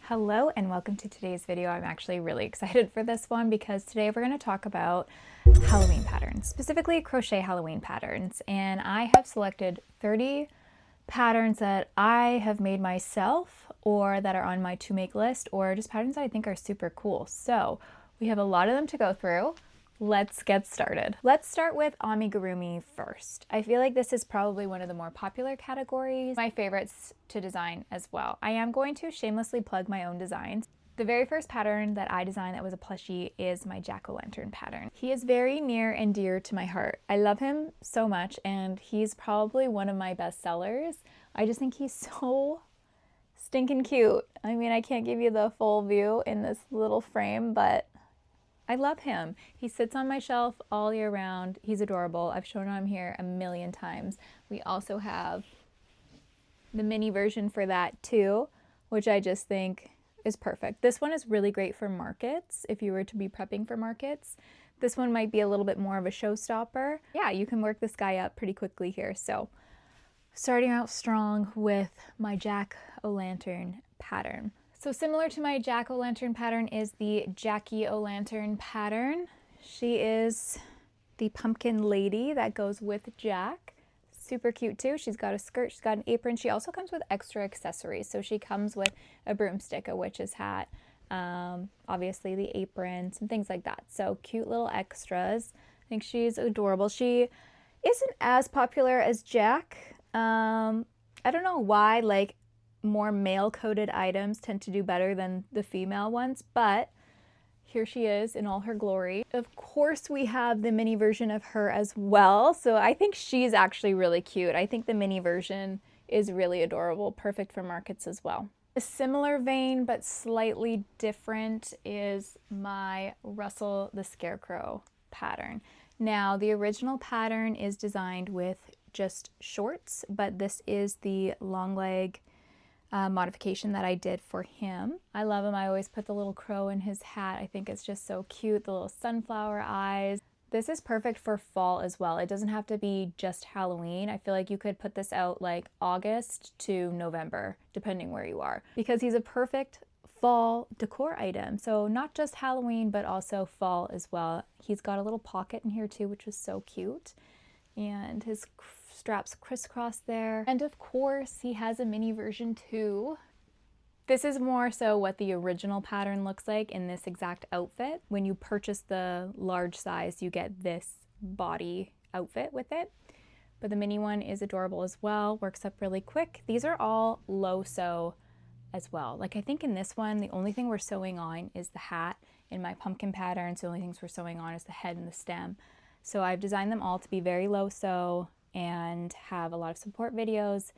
Hello and welcome to today's video. I'm actually really excited for this one because today we're going to talk about Halloween patterns, specifically crochet Halloween patterns. And I have selected 30 patterns that I have made myself or that are on my to make list, or just patterns that I think are super cool. So we have a lot of them to go through. Let's get started. Let's start with Amigurumi first. I feel like this is probably one of the more popular categories, my favorites to design as well. I am going to shamelessly plug my own designs. The very first pattern that I designed that was a plushie is my jack-o'-lantern pattern. He is very near and dear to my heart. I love him so much and he's probably one of my best sellers. I just think he's so stinking cute. I mean, I can't give you the full view in this little frame, but I love him. He sits on my shelf all year round. He's adorable. I've shown him here a million times. We also have the mini version for that too, which I just think is perfect. This one is really great for markets. If you were to be prepping for markets, this one might be a little bit more of a showstopper. Yeah, you can work this guy up pretty quickly here. So starting out strong with my jack-o'-lantern pattern. So similar to my jack-o'-lantern pattern is the Jackie-o'-lantern pattern. She is the pumpkin lady that goes with Jack. Super cute too. She's got a skirt, she's got an apron. She also comes with extra accessories. So she comes with a broomstick, a witch's hat, obviously the apron, some things like that. So cute little extras. I think she's adorable. She isn't as popular as Jack. I don't know why, like, more male-coded items tend to do better than the female ones, but here she is in all her glory. Of course, we have the mini version of her as well, so I think she's actually really cute. I think the mini version is really adorable, perfect for markets as well. A similar vein, but slightly different, is my Russell the Scarecrow pattern. Now, the original pattern is designed with just shorts, but this is the long leg modification that I did for him. I love him. I always put the little crow in his hat. I think it's just so cute, the little sunflower eyes. This is perfect for fall as well. It doesn't have to be just Halloween. I feel like you could put this out like August to November, depending where you are, because he's a perfect fall decor item. So not just Halloween, but also fall as well. He's got a little pocket in here too, which is so cute. And his straps crisscross there. And of course, he has a mini version too. This is more so what the original pattern looks like in this exact outfit. When you purchase the large size, you get this body outfit with it. But the mini one is adorable as well, works up really quick. These are all low sew as well. Like, I think in this one, the only thing we're sewing on is the hat. In my pumpkin patterns, the only things we're sewing on is the head and the stem. So I've designed them all to be very low sew and have a lot of support videos,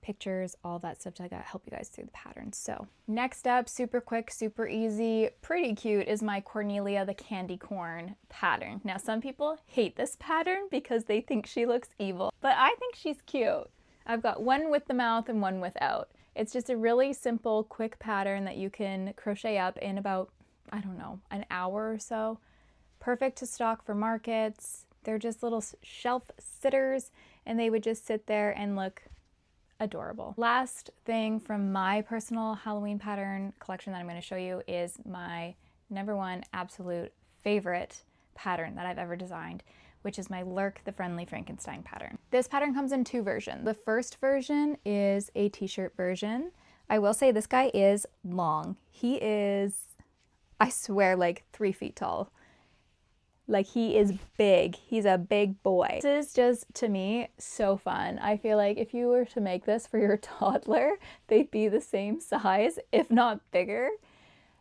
pictures, all that stuff to help you guys through the patterns. So next up, super quick, super easy, pretty cute, is my Cornelia the Candy Corn pattern. Now, some people hate this pattern because they think she looks evil, but I think she's cute. I've got one with the mouth and one without. It's just a really simple, quick pattern that you can crochet up in about, I don't know, an hour or so. Perfect to stock for markets. They're just little shelf sitters and they would just sit there and look adorable. Last thing from my personal Halloween pattern collection that I'm going to show you is my #1 absolute favorite pattern that I've ever designed, which is my Lurk the Friendly Frankenstein pattern. This pattern comes in 2 versions. The first version is a t-shirt version. I will say this guy is long. He is, I swear, like 3 feet tall. Like, he is big. He's a big boy. This is just, to me, so fun. I feel like if you were to make this for your toddler, they'd be the same size, if not bigger.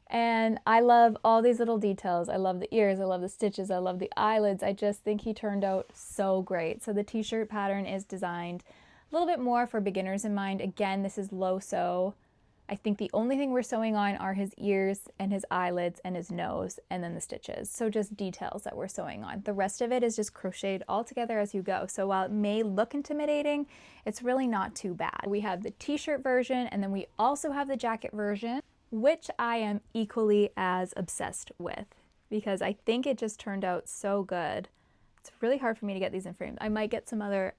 And I love all these little details. I love the ears, I love the stitches, I love the eyelids. I just think he turned out so great. So the t-shirt pattern is designed a little bit more for beginners in mind. Again, this is low sew. I think the only thing we're sewing on are his ears and his eyelids and his nose and then the stitches. So just details that we're sewing on. The rest of it is just crocheted all together as you go. So while it may look intimidating, it's really not too bad. We have the t-shirt version and then we also have the jacket version, which I am equally as obsessed with because I think it just turned out so good. It's really hard for me to get these in frame. I might get some other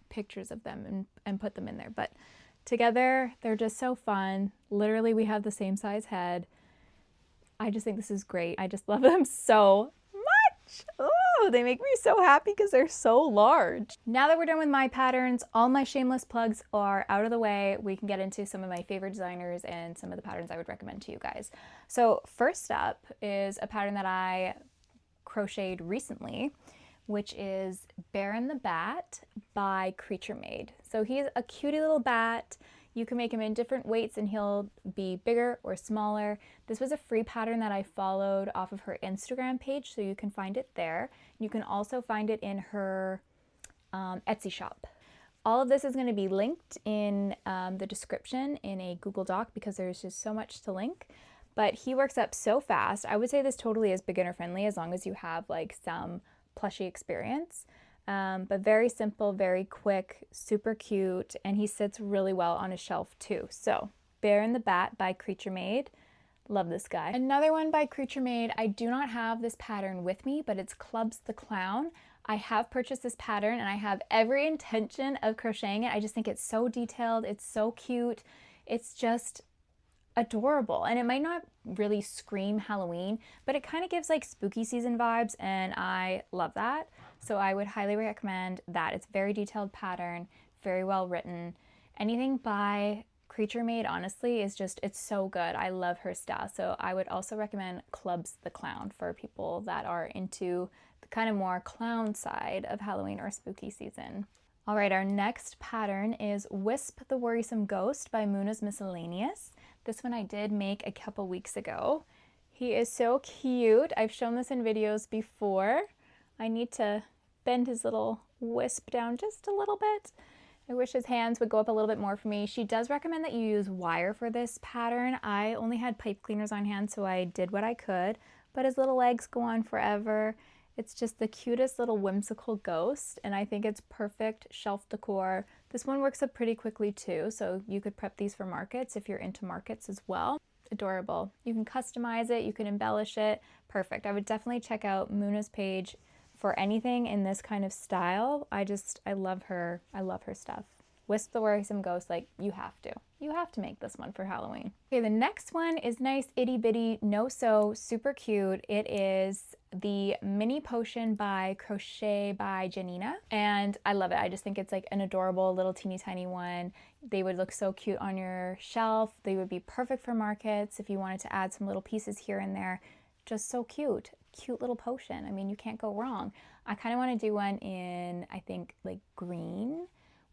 pictures of them and put them in there, but Together, they're just so fun. Literally, we have the same size head. I just think this is great. I just love them so much. Oh, they make me so happy because they're so large. Now that we're done with my patterns, all my shameless plugs are out of the way. We can get into some of my favorite designers and some of the patterns I would recommend to you guys. So first up is a pattern that I crocheted recently, which is Baron the Bat by Creature Made. So he's a cutie little bat. You can make him in different weights and he'll be bigger or smaller. This was a free pattern that I followed off of her Instagram page, so you can find it there. You can also find it in her Etsy shop. All of this is going to be linked in the description in a Google Doc because there's just so much to link. But he works up so fast. I would say this totally is beginner friendly as long as you have like some plushy experience. But very simple, very quick, super cute, and he sits really well on a shelf too. So, Baron the Bat by Creature Made. Love this guy. Another one by Creature Made. I do not have this pattern with me, but it's Clubs the Clown. I have purchased this pattern and I have every intention of crocheting it. I just think it's so detailed, it's so cute, it's just adorable, and it might not really scream Halloween, but it kind of gives like spooky season vibes, and I love that. So I would highly recommend that. It's a very detailed pattern, very well written. Anything by Creature Made, honestly, is just, it's so good. I love her style. So I would also recommend Clubs the Clown for people that are into the kind of more clown side of Halloween or spooky season. All right, our next pattern is Wisp the Worrisome Ghost by Muna's Miscellaneous. This one I did make a couple weeks ago. He is so cute. I've shown this in videos before. I need to bend his little wisp down just a little bit. I wish his hands would go up a little bit more for me. She does recommend that you use wire for this pattern. I only had pipe cleaners on hand, so I did what I could, but his little legs go on forever. It's just the cutest little whimsical ghost, and I think it's perfect shelf decor. This one works up pretty quickly too, so you could prep these for markets if you're into markets as well. Adorable. You can customize it, you can embellish it. Perfect. I would definitely check out Muna's page for anything in this kind of style. I love her. I love her stuff. Wisp the Worrisome Ghost, like, you have to. You have to make this one for Halloween. Okay, the next one is nice, itty bitty, no sew, super cute. It is the Mini Potion by Crochet by Janina, and I love it. I just think it's like an adorable little teeny tiny one. They would look so cute on your shelf. They would be perfect for markets if you wanted to add some little pieces here and there. Just so cute. Cute little potion. I mean, you can't go wrong. I kind of want to do one in, I think, like green.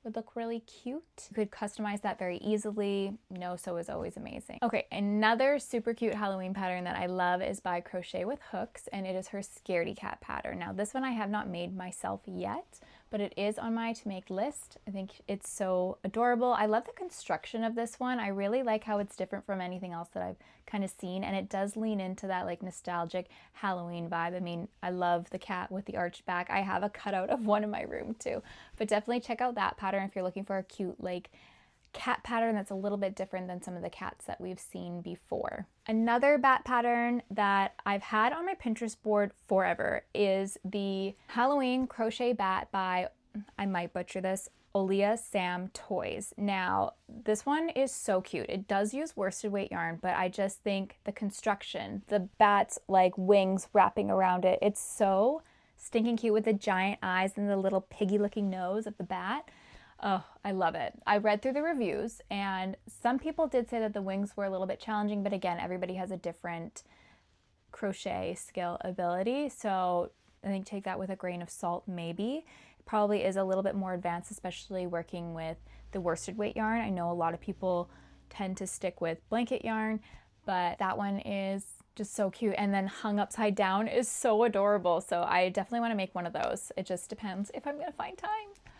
Would look really cute. You could customize that very easily. No sew is always amazing. Okay, another super cute Halloween pattern that I love is by Crochet with Hooks, and it is her Scaredy Cat pattern. Now this one I have not made myself yet, but it is on my to make list. I think it's so adorable. I love the construction of this one. I really like how it's different from anything else that I've kind of seen, and it does lean into that like nostalgic Halloween vibe. I mean, I love the cat with the arched back. I have a cutout of one in my room too, but definitely check out that pattern if you're looking for a cute like cat pattern that's a little bit different than some of the cats that we've seen before. Another bat pattern that I've had on my Pinterest board forever is the Halloween crochet bat by, I might butcher this, Olia Sam Toys. Now, this one is so cute. It does use worsted weight yarn, but I just think the construction, the bat's like wings wrapping around it, it's so stinking cute with the giant eyes and the little piggy looking nose of the bat. Oh, I love it. I read through the reviews and some people did say that the wings were a little bit challenging, but again, everybody has a different crochet skill ability. So I think take that with a grain of salt, maybe. It probably is a little bit more advanced, especially working with the worsted weight yarn. I know a lot of people tend to stick with blanket yarn, but that one is just so cute, and then hung upside down is so adorable. So I definitely want to make one of those. It just depends if I'm gonna find time.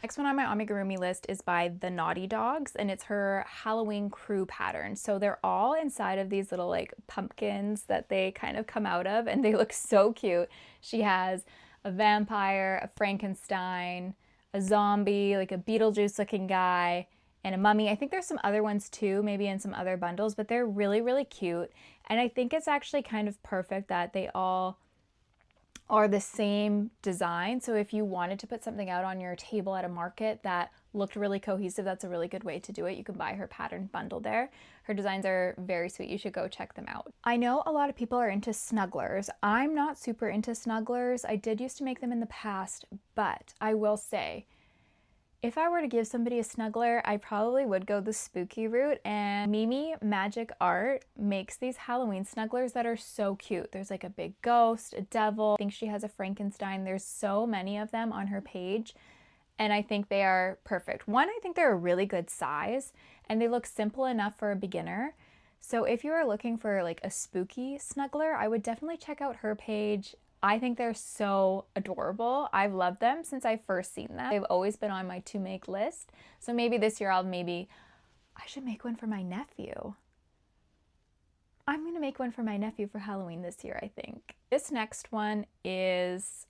Next one on my Amigurumi list is by The Naughty Dogs, and it's her Halloween crew pattern. So they're all inside of these little like pumpkins that they kind of come out of, and they look so cute. She has a vampire, a Frankenstein, a zombie, like a Beetlejuice looking guy, and a mummy. I think there's some other ones too, maybe in some other bundles, but they're really, really cute. And I think it's actually kind of perfect that they all are the same design. So if you wanted to put something out on your table at a market that looked really cohesive, that's a really good way to do it. You can buy her pattern bundle there. Her designs are very sweet. You should go check them out. I know a lot of people are into snugglers. I'm not super into snugglers. I did used to make them in the past, but I will say, if I were to give somebody a snuggler, I probably would go the spooky route, and Mimi Magic Art makes these Halloween snugglers that are so cute. There's like a big ghost, a devil. I think she has a Frankenstein. There's so many of them on her page, and I think they are perfect. One, I think they're a really good size, and they look simple enough for a beginner. So if you are looking for like a spooky snuggler, I would definitely check out her page. I think they're so adorable. I've loved them since I first seen them. They've always been on my to make list. So maybe this year I should make one for my nephew. I'm gonna make one for my nephew for Halloween this year, I think. This next one is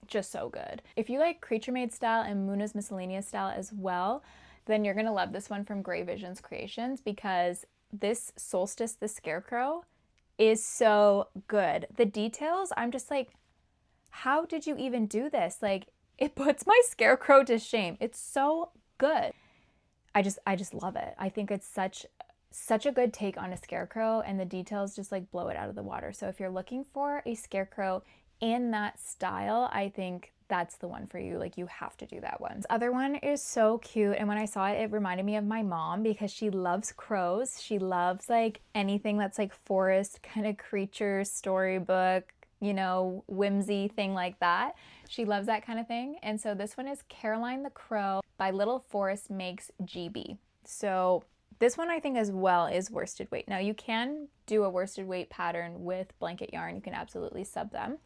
just so good. If you like Creature Made style and Muna's Miscellaneous style as well, then you're gonna love this one from Gray Visions Creations, because this Solstice the Scarecrow is so good. The details, I'm just like, how did you even do this? Like, it puts my scarecrow to shame. It's so good. I just love it. I think it's such a good take on a scarecrow, and the details just like blow it out of the water. So if you're looking for a scarecrow in that style, I think that's the one for you. Like, you have to do that one. This other one is so cute, and when I saw it, it reminded me of my mom, because she loves crows. She loves like anything that's like forest kind of creature, storybook, you know, whimsy thing like that. She loves that kind of thing. And so this one is Caroline the Crow by Little Forest Makes GB. So this one I think as well is worsted weight. Now you can do a worsted weight pattern with blanket yarn. You can absolutely sub them.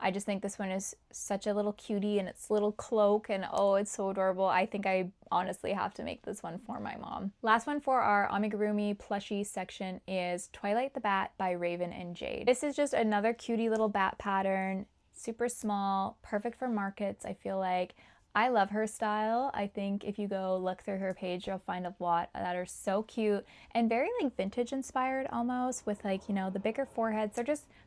I just think this one is such a little cutie, and its little cloak, and oh, it's so adorable. I think I honestly have to make this one for my mom. Last one for our Amigurumi plushie section is Twilight the Bat by Raven and Jade. This is just another cutie little bat pattern, super small, perfect for markets, I feel like. I love her style. I think if you go look through her page, you'll find a lot that are so cute and very like vintage inspired almost, with like, you know, the bigger foreheads.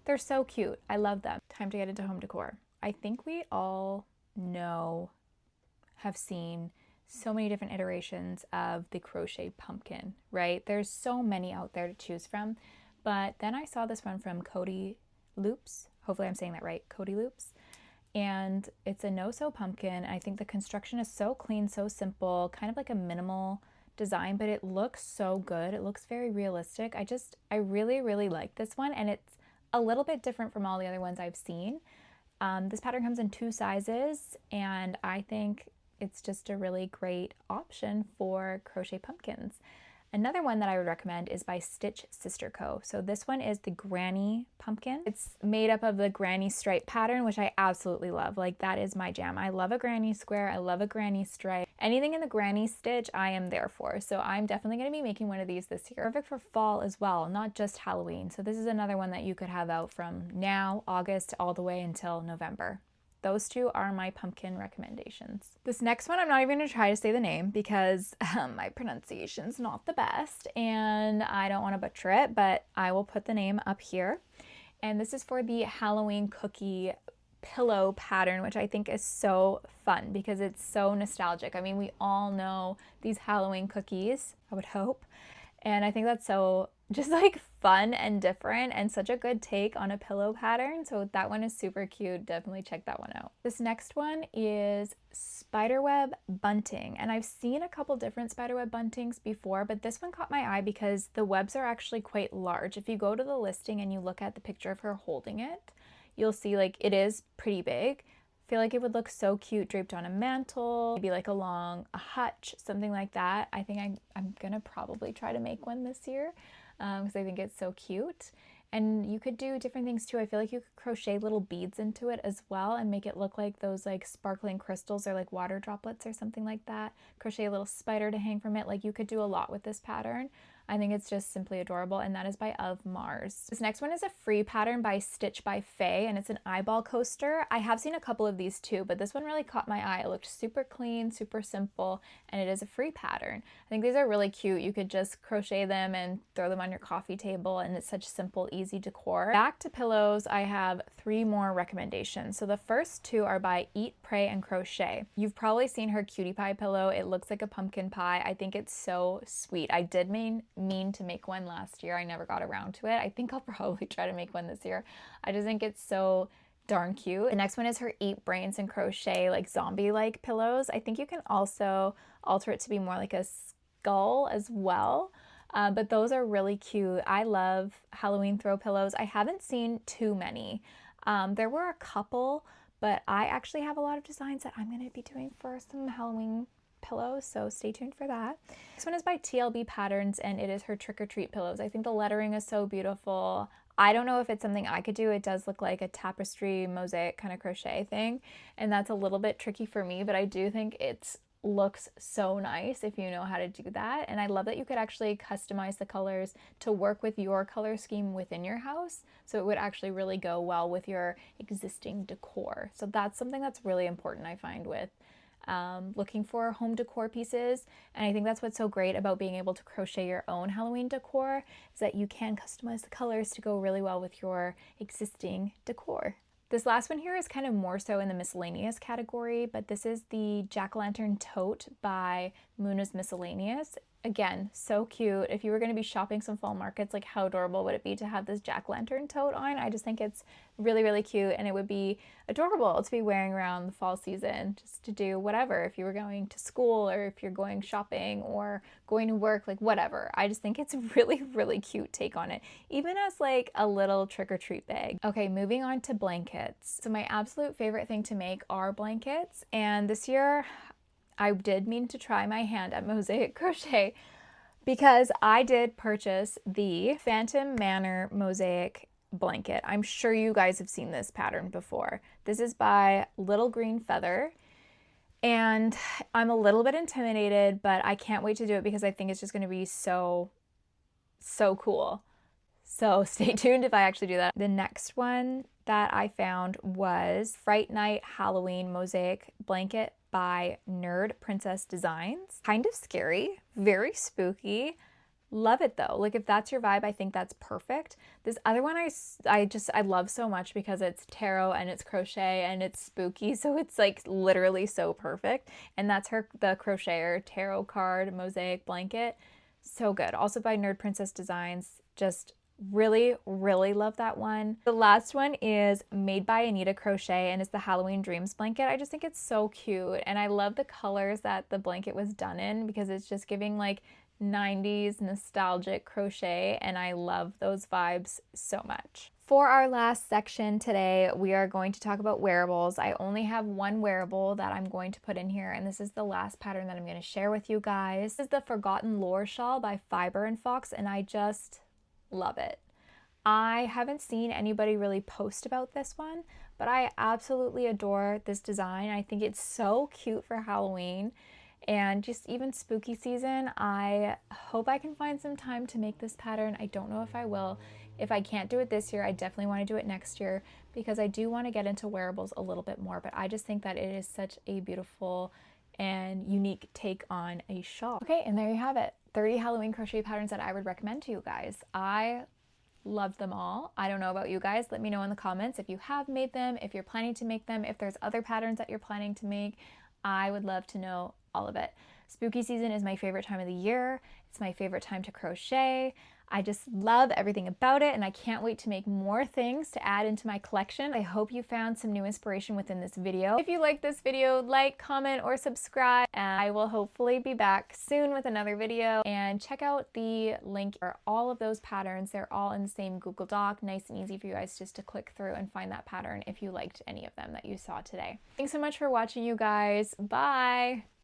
They're so cute. I love them. Time to get into home decor. I think we all have seen so many different iterations of the crochet pumpkin, right? There's so many out there to choose from. But then I saw this one from Cody Loops. Hopefully I'm saying that right, Cody Loops. And it's a no-sew pumpkin. I think the construction is so clean, so simple, kind of like a minimal design, but it looks so good. It looks very realistic. I really, really like this one, and it's a little bit different from all the other ones I've seen. This pattern comes in 2 sizes, and I think it's just a really great option for crochet pumpkins. Another one that I would recommend is by Stitch Sister Co. So this one is the Granny Pumpkin. It's made up of the Granny Stripe pattern, which I absolutely love. Like, that is my jam. I love a Granny Square. I love a Granny Stripe. Anything in the Granny stitch, I am there for. So I'm definitely going to be making one of these this year. Perfect for fall as well, not just Halloween. So this is another one that you could have out from now, August, all the way until November. Those 2 are my pumpkin recommendations. This next one, I'm not even gonna try to say the name because my pronunciation's not the best and I don't wanna butcher it, but I will put the name up here. And this is for the Halloween cookie pillow pattern, which I think is so fun because it's so nostalgic. I mean, we all know these Halloween cookies, I would hope. And I think that's so just like fun and different and such a good take on a pillow pattern. So that one is super cute. Definitely check that one out. This next one is spiderweb bunting. And I've seen a couple different spiderweb buntings before, but this one caught my eye because the webs are actually quite large. If you go to the listing and you look at the picture of her holding it, you'll see like it is pretty big. I feel like it would look so cute draped on a mantle, maybe like along a hutch, something like that. I think I'm gonna probably try to make one this year because I think it's so cute. And you could do different things too. I feel like you could crochet little beads into it as well and make it look like those like sparkling crystals or like water droplets or something like that. Crochet a little spider to hang from it. Like, you could do a lot with this pattern. I think it's just simply adorable, and that is by Of Mars. This next one is a free pattern by Stitch by Faye, and it's an eyeball coaster. I have seen a couple of these too, but this one really caught my eye. It looked super clean, super simple, and it is a free pattern. I think these are really cute. You could just crochet them and throw them on your coffee table, and it's such simple, easy decor. Back to pillows, I have 3 more recommendations. So the first 2 are by Eat, Pray, and Crochet. You've probably seen her cutie pie pillow. It looks like a pumpkin pie. I think it's so sweet. I did mean to make one last year. I never got around to it. I think I'll probably try to make one this year. I just think it's so darn cute. The next one is her Eat Brains and Crochet, like zombie-like pillows. I think you can also alter it to be more like a skull as well. But those are really cute. I love Halloween throw pillows. I haven't seen too many. There were a couple, but I actually have a lot of designs that I'm going to be doing for some Halloween pillows, so stay tuned for that. This one is by TLB Patterns, and it is her Trick or Treat pillows. I think the lettering is so beautiful. I don't know if it's something I could do. It does look like a tapestry mosaic kind of crochet thing, and that's a little bit tricky for me, but I do think it looks so nice if you know how to do that. And I love that you could actually customize the colors to work with your color scheme within your house, so it would actually really go well with your existing decor. So that's something that's really important, I find, with looking for home decor pieces. And I think that's what's so great about being able to crochet your own Halloween decor, is that you can customize the colors to go really well with your existing decor. This last one here is kind of more so in the miscellaneous category, but this is the Jack-o'-lantern tote by Muna's Miscellaneous. Again, so cute. If you were going to be shopping some fall markets, like how adorable would it be to have this jack-o'-lantern tote on? I just think it's really, really cute, and it would be adorable to be wearing around the fall season, just to do whatever. If you were going to school, or if you're going shopping, or going to work, like whatever. I just think it's a really, really cute take on it, even as like a little trick-or-treat bag. Okay, moving on to blankets. So my absolute favorite thing to make are blankets, and this year I did mean to try my hand at mosaic crochet, because I did purchase the Phantom Manor mosaic blanket. I'm sure you guys have seen this pattern before. This is by Little Green Feather, and I'm a little bit intimidated, but I can't wait to do it because I think it's just going to be so cool. So stay tuned if I actually do that. The next one that I found was Fright Night Halloween mosaic blanket by Nerd Princess Designs. Kind of scary, very spooky. Love it though. Like if that's your vibe, I think that's perfect. This other one I love so much because it's tarot and it's crochet and it's spooky, so it's like literally so perfect. And that's the Crocheter tarot card mosaic blanket. So good. Also by Nerd Princess Designs. Just really, really love that one. The last one is made by Anita Crochet, and it's the Halloween Dreams blanket. I just think it's so cute, and I love the colors that the blanket was done in, because it's just giving like 90s nostalgic crochet, and I love those vibes so much. For our last section today, we are going to talk about wearables. I only have one wearable that I'm going to put in here, and this is the last pattern that I'm going to share with you guys. This is the Forgotten Lore shawl by Fiber and Fox, and I just love it. I haven't seen anybody really post about this one, but I absolutely adore this design. I think it's so cute for Halloween and just even spooky season. I hope I can find some time to make this pattern. I don't know if I will. If I can't do it this year, I definitely want to do it next year, because I do want to get into wearables a little bit more, but I just think that it is such a beautiful and unique take on a shawl. Okay, and there you have it. 30 Halloween crochet patterns that I would recommend to you guys. I love them all. I don't know about you guys. Let me know in the comments if you have made them, if you're planning to make them, if there's other patterns that you're planning to make. I would love to know all of it. Spooky season is my favorite time of the year. It's my favorite time to crochet. I just love everything about it, and I can't wait to make more things to add into my collection. I hope you found some new inspiration within this video. If you like this video, like, comment, or subscribe, and I will hopefully be back soon with another video. And check out the link for all of those patterns. They're all in the same Google Doc, nice and easy for you guys just to click through and find that pattern if you liked any of them that you saw today. Thanks so much for watching, you guys. Bye!